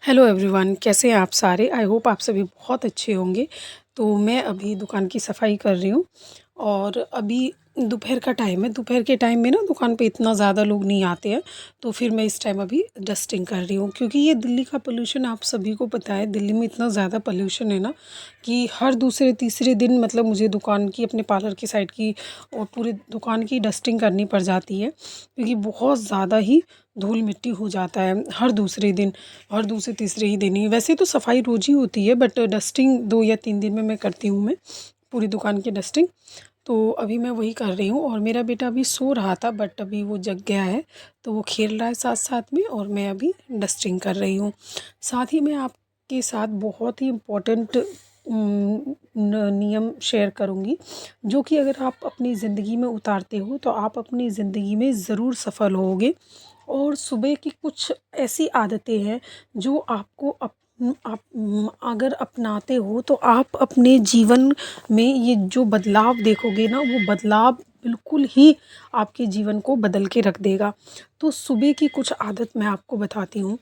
Hello everyone, कैसे हैं आप सारे। आई होप आप सभी बहुत अच्छे होंगे। तो मैं अभी दुकान की सफाई कर रही हूँ और अभी दोपहर का टाइम है। दोपहर के टाइम में ना दुकान पे इतना ज़्यादा लोग नहीं आते हैं, तो फिर मैं इस टाइम अभी डस्टिंग कर रही हूँ। क्योंकि ये दिल्ली का पोल्यूशन आप सभी को पता है, दिल्ली में इतना ज़्यादा पोल्यूशन है ना कि हर दूसरे तीसरे दिन मतलब मुझे दुकान की, अपने पार्लर की साइड की और पूरी दुकान की डस्टिंग करनी पड़ जाती है। क्योंकि बहुत ज़्यादा ही धूल मिट्टी हो जाता है हर दूसरे दिन, हर दूसरे तीसरे ही दिन ही। वैसे तो सफाई रोज़ ही होती है, बट डस्टिंग 2 या 3 दिन में मैं करती हूँ, मैं पूरी दुकान की डस्टिंग। तो अभी मैं वही कर रही हूँ और मेरा बेटा अभी सो रहा था, बट अभी वो जग गया है, तो वो खेल रहा है साथ साथ में और मैं अभी डस्टिंग कर रही हूँ। साथ ही मैं आपके साथ बहुत ही इम्पोर्टेंट नियम शेयर करूँगी, जो कि अगर आप अपनी ज़िंदगी में उतारते हो तो आप अपनी ज़िंदगी में ज़रूर सफल होगे। और सुबह की कुछ ऐसी आदतें हैं जो आपको आप अगर अपनाते हो तो आप अपने जीवन में ये जो बदलाव देखोगे ना, वो बदलाव बिल्कुल ही आपके जीवन को बदल के रख देगा। तो सुबह की कुछ आदत मैं आपको बताती हूँ।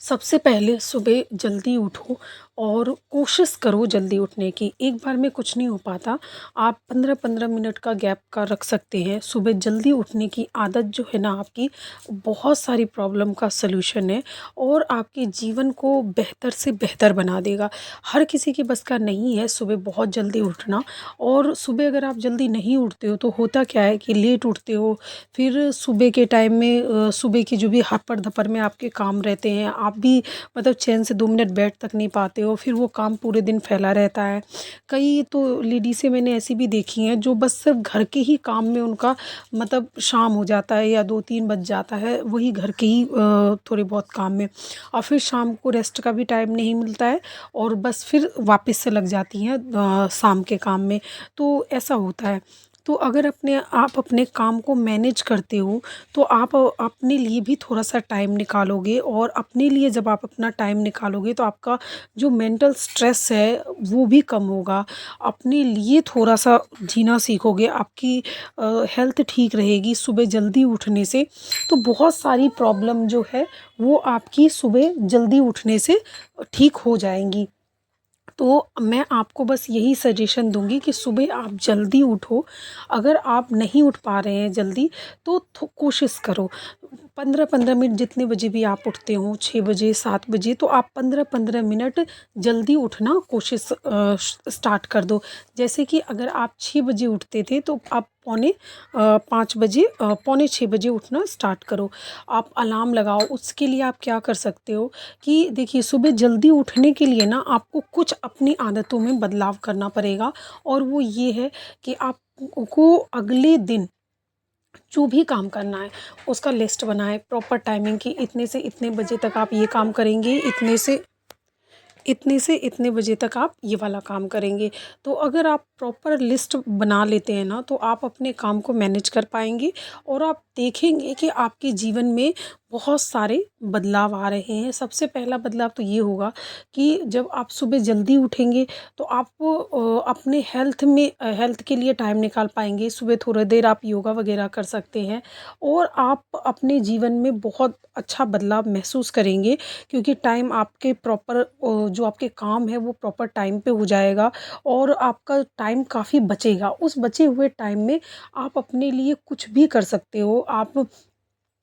सबसे पहले सुबह जल्दी उठो और कोशिश करो जल्दी उठने की। एक बार में कुछ नहीं हो पाता, आप 15-15 मिनट का गैप का रख सकते हैं। सुबह जल्दी उठने की आदत जो है ना आपकी, बहुत सारी प्रॉब्लम का सलूशन है और आपके जीवन को बेहतर से बेहतर बना देगा। हर किसी के बस का नहीं है सुबह बहुत जल्दी उठना। और सुबह अगर आप जल्दी नहीं उठते हो तो होता क्या है कि लेट उठते हो, फिर सुबह के टाइम में सुबह की जो भी हपड़ धपड़ में आपके काम रहते हैं, आप भी मतलब चैन से 2 मिनट बैठ तक नहीं पाते हो, फिर वो काम पूरे दिन फैला रहता है। कई तो लेडीज़ें मैंने ऐसी भी देखी हैं जो बस सिर्फ घर के ही काम में उनका मतलब शाम हो जाता है या 2-3 बज जाता है, वही घर के ही थोड़े बहुत काम में, और फिर शाम को रेस्ट का भी टाइम नहीं मिलता है और बस फिर वापस से लग जाती हैं शाम के काम में। तो ऐसा होता है। तो अगर आप अपने काम को मैनेज करते हो तो आप अपने लिए भी थोड़ा-सा टाइम निकालोगे, और अपने लिए जब आप अपना टाइम निकालोगे तो आपका जो मेंटल स्ट्रेस है वो भी कम होगा। अपने लिए थोड़ा-सा जीना सीखोगे, आपकी हेल्थ ठीक रहेगी सुबह जल्दी उठने से। तो बहुत सारी प्रॉब्लम जो है वो आपकी सुबह जल्दी उठने से ठीक हो जाएँगी। तो मैं आपको बस यही सजेशन दूँगी कि सुबह आप जल्दी उठो। अगर आप नहीं उठ पा रहे हैं जल्दी तो कोशिश करो 15-15 मिनट, जितने बजे भी आप उठते हो, 6 बजे 7 बजे, तो आप 15-15 मिनट जल्दी उठना कोशिश स्टार्ट कर दो। जैसे कि अगर आप 6 बजे उठते थे तो आप पौने 5 बजे, पौने 6 बजे उठना स्टार्ट करो। आप अलार्म लगाओ। उसके लिए आप क्या कर सकते हो कि देखिए, सुबह जल्दी उठने के लिए ना आपको कुछ अपनी आदतों में बदलाव करना पड़ेगा, और वो ये है कि आपको अगले दिन जो भी काम करना है उसका लिस्ट बनाएँ प्रॉपर टाइमिंग की। इतने से इतने बजे तक आप ये काम करेंगे, इतने से इतने बजे तक आप ये वाला काम करेंगे। तो अगर आप प्रॉपर लिस्ट बना लेते हैं ना, तो आप अपने काम को मैनेज कर पाएँगे और आप देखेंगे कि आपके जीवन में बहुत सारे बदलाव आ रहे हैं। सबसे पहला बदलाव तो ये होगा कि जब आप सुबह जल्दी उठेंगे तो आप अपने हेल्थ के लिए टाइम निकाल पाएँगे। सुबह थोड़ा देर आप योगा वगैरह कर सकते हैं और आप अपने जीवन में बहुत अच्छा बदलाव महसूस करेंगे, क्योंकि टाइम आपके प्रॉपर जो आपके काम है वो प्रॉपर टाइम पे हो जाएगा और आपका टाइम काफ़ी बचेगा। उस बचे हुए टाइम में आप अपने लिए कुछ भी कर सकते हो।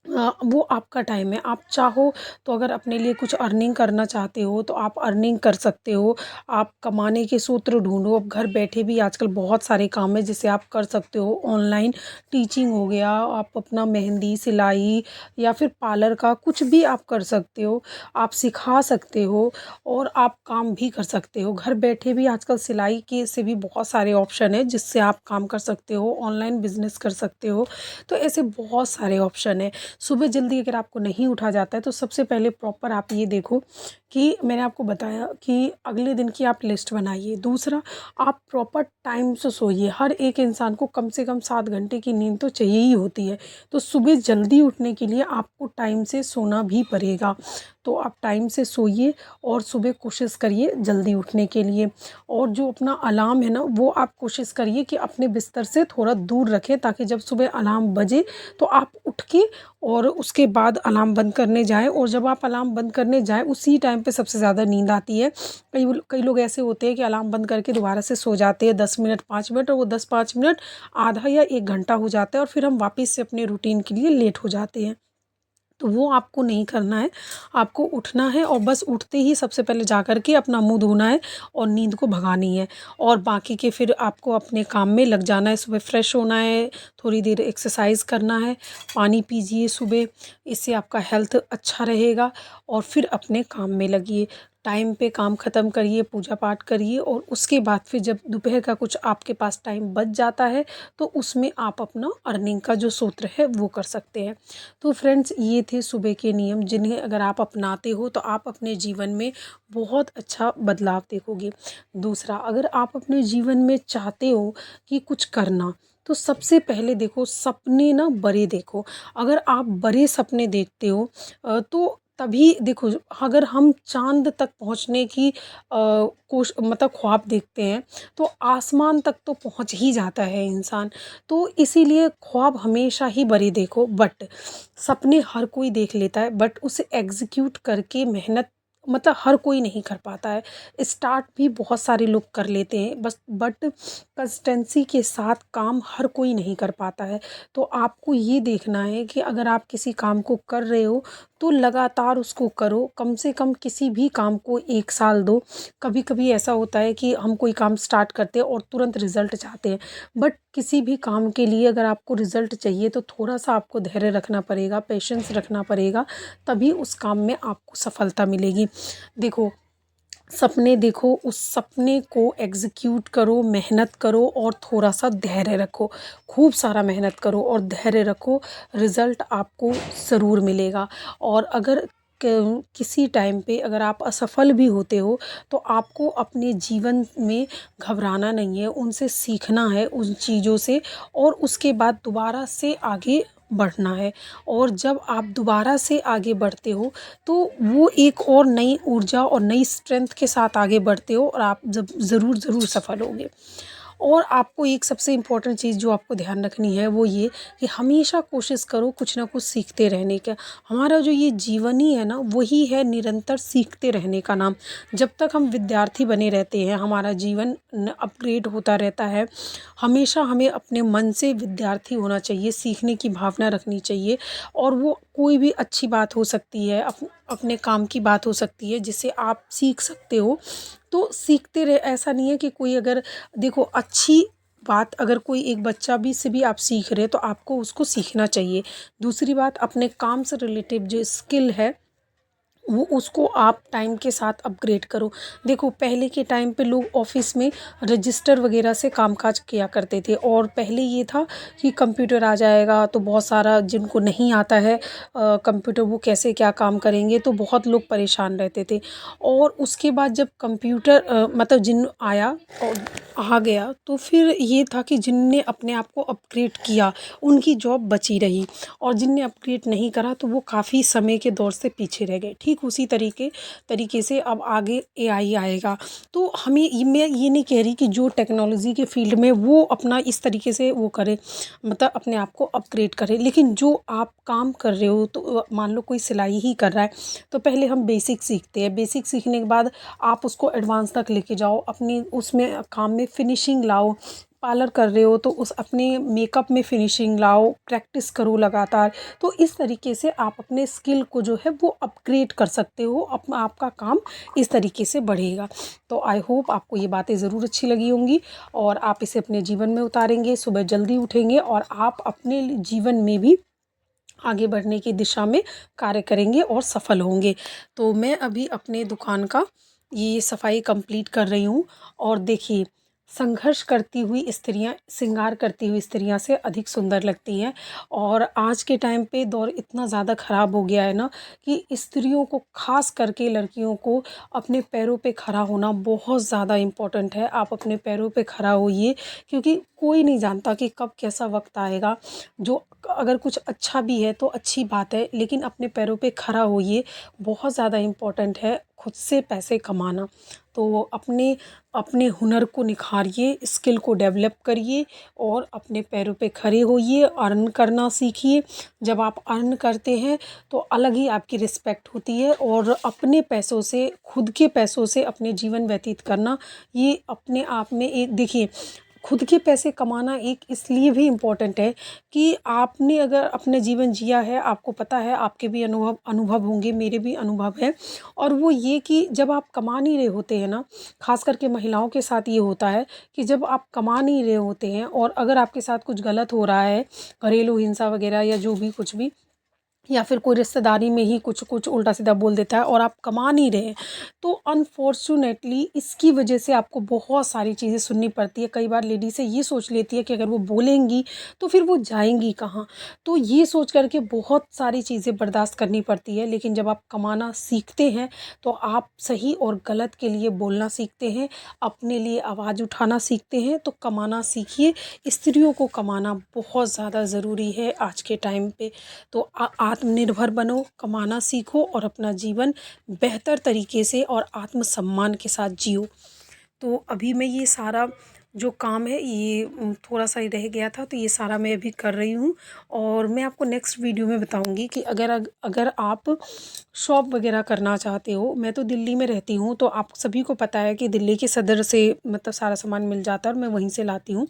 वो आपका टाइम है। आप चाहो तो अगर अपने लिए कुछ अर्निंग करना चाहते हो तो आप अर्निंग कर सकते हो। आप कमाने के सूत्र ढूँढो। अब घर बैठे भी आजकल बहुत सारे काम हैं जिसे आप कर सकते हो। ऑनलाइन टीचिंग हो गया, आप अपना मेहंदी, सिलाई या फिर पार्लर का कुछ भी आप कर सकते हो। आप सिखा सकते हो और आप काम भी कर सकते हो। घर बैठे भी आजकल सिलाई के से भी बहुत सारे ऑप्शन हैं जिससे आप काम कर सकते हो, ऑनलाइन बिज़नेस कर सकते हो। तो ऐसे बहुत सारे ऑप्शन हैं। सुबह जल्दी अगर आपको नहीं उठा जाता है तो सबसे पहले प्रॉपर आप ये देखो कि मैंने आपको बताया कि अगले दिन की आप लिस्ट बनाइए। दूसरा, आप प्रॉपर टाइम से सोइए। हर एक इंसान को कम से कम 7 घंटे की नींद तो चाहिए ही होती है। तो सुबह जल्दी उठने के लिए आपको टाइम से सोना भी पड़ेगा। तो आप टाइम से सोइए और सुबह कोशिश करिए जल्दी उठने के लिए। और जो अपना अलार्म है ना, वो आप कोशिश करिए कि अपने बिस्तर से थोड़ा दूर रखें, ताकि जब सुबह अलार्म बजे तो आप उठ के और उसके बाद अलार्म बंद करने जाएँ। और जब आप अलार्म बंद करने जाएँ, उसी टाइम पे सबसे ज़्यादा नींद आती है। कई लोग ऐसे होते हैं कि अलार्म बंद करके दोबारा से सो जाते हैं 10 मिनट 5 मिनट, और वो 10-5 मिनट आधा या 1 घंटा हो जाता है, और फिर हम वापस से अपने रूटीन के लिए लेट हो जाते हैं। तो वो आपको नहीं करना है। आपको उठना है और बस उठते ही सबसे पहले जा कर के अपना मुँह धोना है और नींद को भगानी है। और बाकी के फिर आपको अपने काम में लग जाना है। सुबह फ्रेश होना है, थोड़ी देर एक्सरसाइज़ करना है, पानी पीजिए सुबह, इससे आपका हेल्थ अच्छा रहेगा। और फिर अपने काम में लगिए, टाइम पे काम ख़त्म करिए, पूजा पाठ करिए, और उसके बाद फिर जब दोपहर का कुछ आपके पास टाइम बच जाता है, तो उसमें आप अपना अर्निंग का जो सूत्र है वो कर सकते हैं। तो फ्रेंड्स, ये थे सुबह के नियम, जिन्हें अगर आप अपनाते हो तो आप अपने जीवन में बहुत अच्छा बदलाव देखोगे। दूसरा, अगर आप अपने जीवन में चाहते हो कि कुछ करना, तो सबसे पहले देखो, सपने ना बड़े देखो। अगर आप बड़े सपने देखते हो तो तभी देखो, अगर हम चाँद तक पहुँचने की मतलब ख्वाब देखते हैं, तो आसमान तक तो पहुँच ही जाता है इंसान। तो इसीलिए ख्वाब हमेशा ही बड़े देखो। बट सपने हर कोई देख लेता है, बट उसे एग्जीक्यूट करके मेहनत मतलब हर कोई नहीं कर पाता है। स्टार्ट भी बहुत सारे लोग कर लेते हैं, बस बट कंसिस्टेंसी के साथ काम हर कोई नहीं कर पाता है। तो आपको ये देखना है कि अगर आप किसी काम को कर रहे हो, तो लगातार उसको करो। कम से कम किसी भी काम को 1 साल दो। कभी कभी ऐसा होता है कि हम कोई काम स्टार्ट करते हैं और तुरंत रिज़ल्ट चाहते हैं, बट किसी भी काम के लिए अगर आपको रिज़ल्ट चाहिए तो थोड़ा सा आपको धैर्य रखना पड़ेगा, पेशेंस रखना पड़ेगा, तभी उस काम में आपको सफलता मिलेगी। देखो, सपने देखो, उस सपने को एग्जीक्यूट करो, मेहनत करो और थोड़ा सा धैर्य रखो। खूब सारा मेहनत करो और धैर्य रखो, रिज़ल्ट आपको ज़रूर मिलेगा। और अगर किसी टाइम पे अगर आप असफल भी होते हो, तो आपको अपने जीवन में घबराना नहीं है, उनसे सीखना है, उन चीज़ों से, और उसके बाद दोबारा से आगे बढ़ना है। और जब आप दोबारा से आगे बढ़ते हो, तो वो एक और नई ऊर्जा और नई स्ट्रेंथ के साथ आगे बढ़ते हो, और आप जब ज़रूर सफल होगे। और आपको एक सबसे इम्पोर्टेंट चीज़ जो आपको ध्यान रखनी है, वो ये कि हमेशा कोशिश करो कुछ ना कुछ सीखते रहने का। हमारा जो ये जीवन ही है ना, वही है निरंतर सीखते रहने का नाम। जब तक हम विद्यार्थी बने रहते हैं, हमारा जीवन अपग्रेड होता रहता है। हमेशा हमें अपने मन से विद्यार्थी होना चाहिए, सीखने की भावना रखनी चाहिए। और वो कोई भी अच्छी बात हो सकती है, अपने काम की बात हो सकती है, जिससे आप सीख सकते हो। तो सीखते रहे। ऐसा नहीं है कि कोई अगर देखो, अच्छी बात अगर कोई एक बच्चा भी से भी आप सीख रहे, तो आपको उसको सीखना चाहिए। दूसरी बात, अपने काम से रिलेटेड जो स्किल है, वो उसको आप टाइम के साथ अपग्रेड करो। देखो, पहले के टाइम पे लोग ऑफिस में रजिस्टर वगैरह से कामकाज किया करते थे, और पहले ये था कि कंप्यूटर आ जाएगा तो बहुत सारा, जिनको नहीं आता है कंप्यूटर, वो कैसे क्या काम करेंगे, तो बहुत लोग परेशान रहते थे। और उसके बाद जब कंप्यूटर मतलब जिन आया और आ गया, तो फिर ये था कि जिनने अपने आप को अपग्रेड किया, उनकी जॉब बची रही, और जिनने अपग्रेड नहीं करा तो वो काफ़ी समय के दौर से पीछे रह गए। ठीक उसी तरीके से अब आगे एआई आएगा। तो हमें मैं ये नहीं कह रही कि जो टेक्नोलॉजी के फील्ड में वो अपना इस तरीके से वो करे, मतलब अपने आप को अपग्रेड करे, लेकिन जो आप काम कर रहे हो, तो मान लो कोई सिलाई ही कर रहा है, तो पहले हम बेसिक सीखते हैं। बेसिक सीखने के बाद आप उसको एडवांस तक लेके जाओ, अपनी उसमें काम में फिनिशिंग लाओ। पार्लर कर रहे हो तो उस अपने मेकअप में फिनिशिंग लाओ, प्रैक्टिस करो लगातार। तो इस तरीके से आप अपने स्किल को जो है वो अपग्रेड कर सकते हो, आपका काम इस तरीके से बढ़ेगा। तो आई होप आपको ये बातें ज़रूर अच्छी लगी होंगी, और आप इसे अपने जीवन में उतारेंगे, सुबह जल्दी उठेंगे, और आप अपने जीवन में भी आगे बढ़ने की दिशा में कार्य करेंगे और सफल होंगे। तो मैं अभी अपने दुकान का ये सफाई कंप्लीट कर रही हूँ, और देखिए, संघर्ष करती हुई स्त्रियाँ, श्रृंगार करती हुई स्त्रियाँ से अधिक सुंदर लगती हैं। और आज के टाइम पे दौर इतना ज़्यादा ख़राब हो गया है ना कि स्त्रियों को, ख़ास करके लड़कियों को, अपने पैरों पे खड़ा होना बहुत ज़्यादा इम्पोर्टेंट है। आप अपने पैरों पे खड़ा होइए, क्योंकि कोई नहीं जानता कि कब कैसा वक्त आएगा। जो अगर कुछ अच्छा भी है तो अच्छी बात है, लेकिन अपने पैरों पे खड़ा होइए, बहुत ज़्यादा इम्पोर्टेंट है खुद से पैसे कमाना। तो अपने अपने हुनर को निखारिए, स्किल को डेवलप करिए और अपने पैरों पे खड़े होइए, अर्न करना सीखिए। जब आप अर्न करते हैं तो अलग ही आपकी रिस्पेक्ट होती है। और अपने पैसों से, खुद के पैसों से अपने जीवन व्यतीत करना, ये अपने आप में एक, देखिए, खुद के पैसे कमाना एक इसलिए भी इम्पोर्टेंट है कि आपने अगर अपने जीवन जिया है, आपको पता है, आपके भी अनुभव अनुभव होंगे, मेरे भी अनुभव है। और वो ये कि जब आप कमा नहीं रहे होते हैं ना, ख़ास करके महिलाओं के साथ ये होता है कि जब आप कमा नहीं रहे होते हैं और अगर आपके साथ कुछ गलत हो रहा है, घरेलू हिंसा वगैरह या जो भी कुछ भी, या फिर कोई रिश्तेदारी में ही कुछ कुछ उल्टा सीधा बोल देता है और आप कमा नहीं रहे, तो अनफॉर्चुनेटली इसकी वजह से आपको बहुत सारी चीज़ें सुननी पड़ती है। कई बार लेडीज़ें ये सोच लेती है कि अगर वो बोलेंगी तो फिर वो जाएंगी कहाँ, तो ये सोच करके बहुत सारी चीज़ें बर्दाश्त करनी पड़ती है। लेकिन जब आप कमाना सीखते हैं तो आप सही और गलत के लिए बोलना सीखते हैं, अपने लिए आवाज़ उठाना सीखते हैं। तो कमाना सीखिए, स्त्रियों को कमाना बहुत ज़्यादा ज़रूरी है आज के टाइम पे। तो आत्मनिर्भर बनो, कमाना सीखो और अपना जीवन बेहतर तरीके से और आत्मसम्मान के साथ जियो। तो अभी मैं ये सारा जो काम है ये थोड़ा सा ही रह गया था, तो ये सारा मैं अभी कर रही हूँ। और मैं आपको नेक्स्ट वीडियो में बताऊँगी कि अगर आप शॉप वगैरह करना चाहते हो, मैं तो दिल्ली में रहती हूँ, तो आप सभी को पता है कि दिल्ली के सदर से मतलब सारा सामान मिल जाता है और मैं वहीं से लाती हूँ।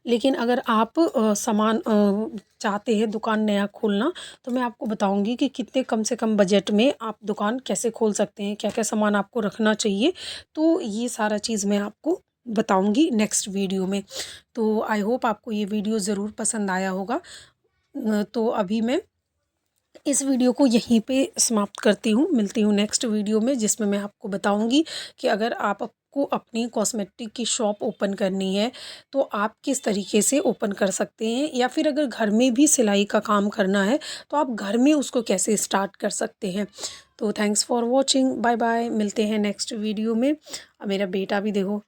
लेकिन अगर आप सामान चाहते हैं दुकान नया खोलना, तो मैं आपको बताऊंगी कि कितने कम से कम बजट में आप दुकान कैसे खोल सकते हैं, क्या क्या सामान आपको रखना चाहिए। तो ये सारा चीज़ मैं आपको बताऊंगी नेक्स्ट वीडियो में। तो आई होप आपको ये वीडियो ज़रूर पसंद आया होगा। तो अभी मैं इस वीडियो को यहीं पे समाप्त करती हूँ। मिलती हूँ नेक्स्ट वीडियो में, जिसमें मैं आपको बताऊँगी कि अगर आपको अपनी कॉस्मेटिक की शॉप ओपन करनी है तो आप किस तरीके से ओपन कर सकते हैं, या फिर अगर घर में भी सिलाई का काम करना है तो आप घर में उसको कैसे स्टार्ट कर सकते हैं। तो thanks for watching, bye bye, मिलते हैं नेक्स्ट वीडियो में। अब मेरा बेटा भी देखो